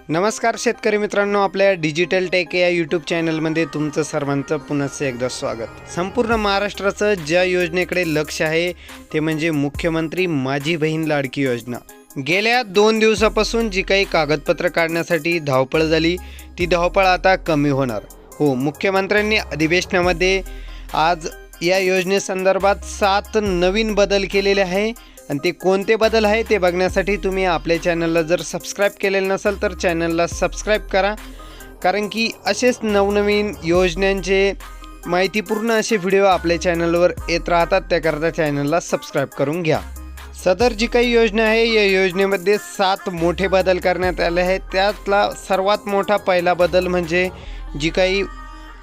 नमस्कार शेतकरी मित्रांनो, आपल्या डिजिटल टेक या यूट्यूब चॅनलमध्ये तुमचं सर्वांचं पुन्हा एकदा स्वागत। संपूर्ण महाराष्ट्राचं ज्या योजनेकडे लक्ष आहे ते म्हणजे मुख्यमंत्री माझी बहीण लाडकी योजना। गेल्या 2 दिवसापासून जी काही कागदपत्र काढण्यासाठी धावपळ झाली ती धावपळ आता कमी होणार। हो, मुख्यमंत्र्यांनी अधिवेशनामध्ये आज या योजनेसंदर्भात 7 नवीन बदल केलेले आहे आणि ते कोणते बदल आहे ते बघण्यासाठी तुम्ही आपल्या चॅनलला जर सबस्क्राइब केलेलं नसेल तर चॅनलला सबस्क्राइब करा, कारण की असेच नवनवीन योजनांचे माहितीपूर्ण असे व्हिडिओ आपल्या चॅनलवर येत राहतात। त्याकरता चॅनलला सबस्क्राइब करून घ्या। सदर जी काही योजना आहे या योजनेमध्ये 7 मोठे बदल करण्यात आले आहेत। त्यातला सर्वात मोठा पहिला बदल म्हणजे जी काही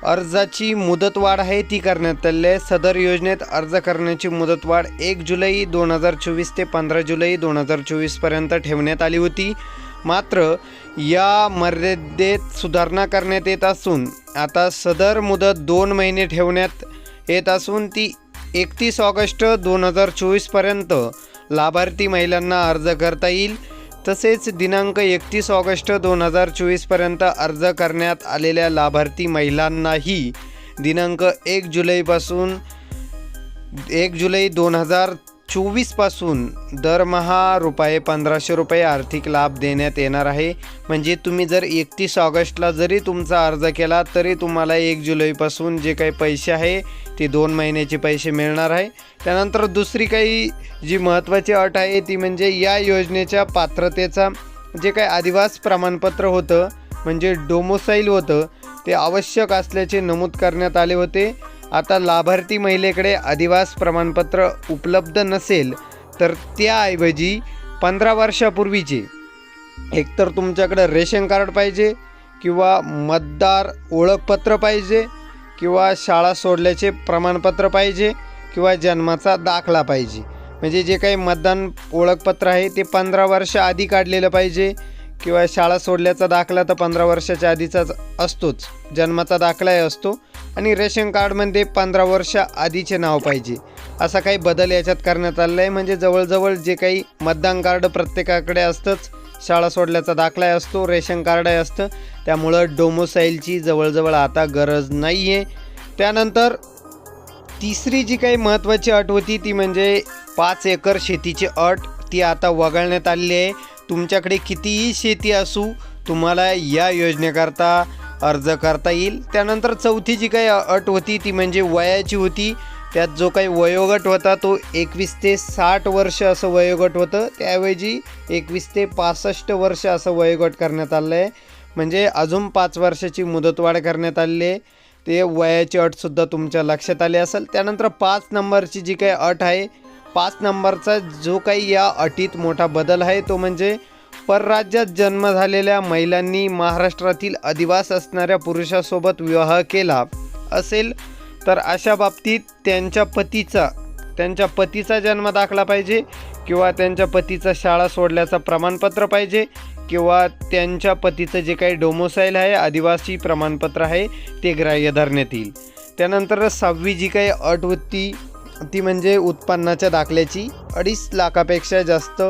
अर्जाची मुदतवाढ आहे ती करण्यात आली आहे। सदर योजनेत अर्ज करण्याची मुदतवाढ 1 जुलै 2024 ते 15 जुलै 2024 पर्यंत ठेवण्यात आली होती। मात्र या मर्यादेत सुधारणा करण्यात येत असून आता सदर मुदत 2 महिने ठेवण्यात येत असून ती 31 ऑगस्ट 2024 पर्यंत लाभार्थी महिलांना अर्ज करता येईल। तसेच दिनांक 31 ऑगस्ट 2024 पर्यंत अर्ज करण्यात आलेल्या लाभार्थी महिलांनाही दिनांक 1 जुलै 2024 पासून दरमहा ₹1500 आर्थिक लाभ देण्यात येणार आहे। म्हणजे तुम्ही जर 31 ऑगस्टला जरी तुमचा अर्ज केला तरी तुम्हाला 1 जुलैपासून जे काही पैसे आहे ते 2 महिन्याचे पैसे मिळणार आहे। त्यानंतर दुसरी काही जी महत्त्वाची अट आहे ती म्हणजे या योजनेच्या पात्रतेचा जे काही आदिवास प्रमाणपत्र होतं म्हणजे डोमोसाईल होतं ते आवश्यक असल्याचे नमूद करण्यात आले होते। आता लाभार्थी महिलेकडे आदिवास प्रमाणपत्र उपलब्ध नसेल तर त्याऐवजी 15 वर्षापूर्वीचे एकतर तुमच्याकडे रेशन कार्ड पाहिजे किंवा मतदार ओळखपत्र पाहिजे किंवा शाळा सोडल्याचे प्रमाणपत्र पाहिजे किंवा जन्माचा दाखला पाहिजे। म्हणजे जे काही मतदान ओळखपत्र आहे ते 15 वर्ष आधी काढलेलं पाहिजे किंवा शाळा सोडल्याचा दाखला तर 15 वर्षाच्या आधीचाच असतोच, जन्माचा दाखलाही असतो आणि रेशन कार्डमध्ये 15 वर्ष आधीचे नाव पाहिजे। असा काही बदल याच्यात करण्यात आलेला आहे। म्हणजे जवळजवळ जे काही मतदान कार्ड प्रत्येकाकडे असतंच, शाळा सोडल्याचा दाखलाही असतो, रेशन कार्डही असतं, त्यामुळं डोमोसाईलची जवळजवळ आता गरज नाही आहे। त्यानंतर तिसरी जी काही महत्त्वाची अट होती ती म्हणजे 5 एकर शेतीची अट ती आता वगळण्यात आलेली आहे। तुमच्याकडे कितीही शेती असू तुम्हाला या योजनेकरता अर्ज करता येईल। त्यानंतर चौथी जी काही अट होती ती म्हणजे वयाची होती। त्यात जो काही वयोगट होता तो 21 ते 60 वर्ष असं वयोगट होतं, त्याऐवजी 21 ते 65 वर्ष असं वयोगट करण्यात आलं आहे। म्हणजे अजून 5 वर्षाची मुदतवाढ करण्यात आलेली आहे। ते वयाची अटसुद्धा तुमच्या लक्षात आली असेल। त्यानंतर 5 नंबरची जी काही अट आहे, 5 नंबरचा जो काही या अटीत मोठा बदल आहे तो म्हणजे परराज्यात जन्म झालेल्या महिलांनी महाराष्ट्रातील अधिवास असणाऱ्या पुरुषासोबत विवाह केला असेल तर अशा बाबतीत त्यांच्या पतीचा जन्म दाखला पाहिजे किंवा त्यांच्या पतीचा शाळा सोडल्याचं प्रमाणपत्र पाहिजे किंवा त्यांच्या पतीचं जे काही डोमोसाईल आहे आदिवासी प्रमाणपत्र आहे ते ग्राह्य धरण्यात येईल। त्यानंतर 6वी जी काही अट होती ती म्हणजे उत्पन्नाच्या दाखल्याची 2.5 लाखापेक्षा जास्त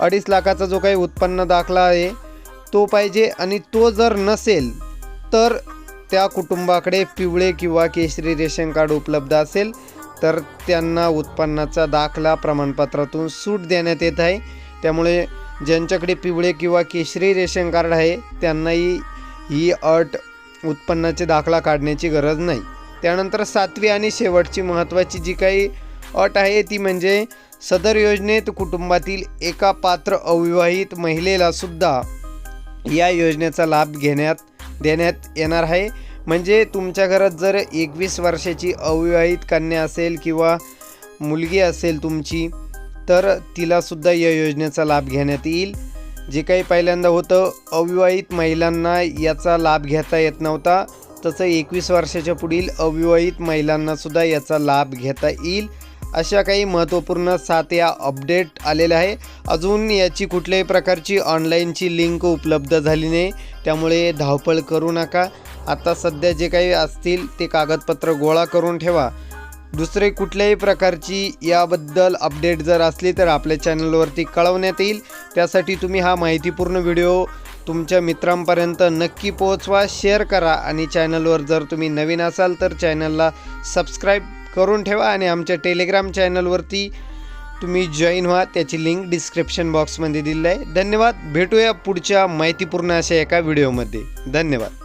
2.5 लाखाचा जो काही उत्पन्न दाखला आहे तो पाहिजे आणि तो जर नसेल तर त्या कुटुंबाकडे पिवळे किंवा केशरी रेशन कार्ड उपलब्ध असेल तर त्यांना उत्पन्नाचा दाखला प्रमाणपत्रातून सूट देण्यात येत आहे। त्यामुळे ज्यांच्याकडे पिवळे किंवा केशरी रेशन कार्ड आहे त्यांनाही ही अट उत्पन्नाचे दाखला काढण्याची गरज नाही। त्यानंतर 7वी आणि शेवटची महत्त्वाची जी काही अट आहे ती म्हणजे सदर योजनेत कुटुंबातील एका पात्र अविवाहित महिलेला सुद्धा या योजनेचा लाभ देण्यात येणार आहे। म्हणजे तुमच्या घरात जर 21 वर्षाची अविवाहित कन्या असेल किंवा मुलगी असेल तुमची तर तिलासुद्धा या योजनेचा लाभ घेण्यात येईल। जे काही पहिल्यांदा होतं अविवाहित महिलांना याचा लाभ घेता येत नव्हता, तसं 21 वर्षाच्या पुढील अविवाहित महिलांनासुद्धा याचा लाभ घेता येईल। अशा काही महत्त्वपूर्ण 7 या अपडेट आलेल्या आहे। अजून याची कुठल्याही प्रकारची ऑनलाईनची लिंक उपलब्ध झाली नाही, त्यामुळे धावपळ करू नका। आता सध्या जे काही असतील ते कागदपत्र गोळा करून ठेवा। दुसरे कुठल्याही प्रकारची याबद्दल अपडेट जर असली तर आपल्या चॅनलवरती कळवण्यात येईल। त्यासाठी तुम्ही हा माहितीपूर्ण व्हिडिओ तुमच्या मित्रांपर्यंत नक्की पोहोचवा, शेअर करा आणि चॅनलवर जर तुम्ही नवीन असाल तर चॅनलला सबस्क्राईब करून ठेवा आणि आमच्या टेलिग्राम चॅनलवरती तुम्ही जॉईन व्हा, त्याची लिंक डिस्क्रिप्शन बॉक्समध्ये दिली आहे. धन्यवाद. भेटूया पुढच्या माहितीपूर्ण अशा एका व्हिडिओमध्ये. धन्यवाद.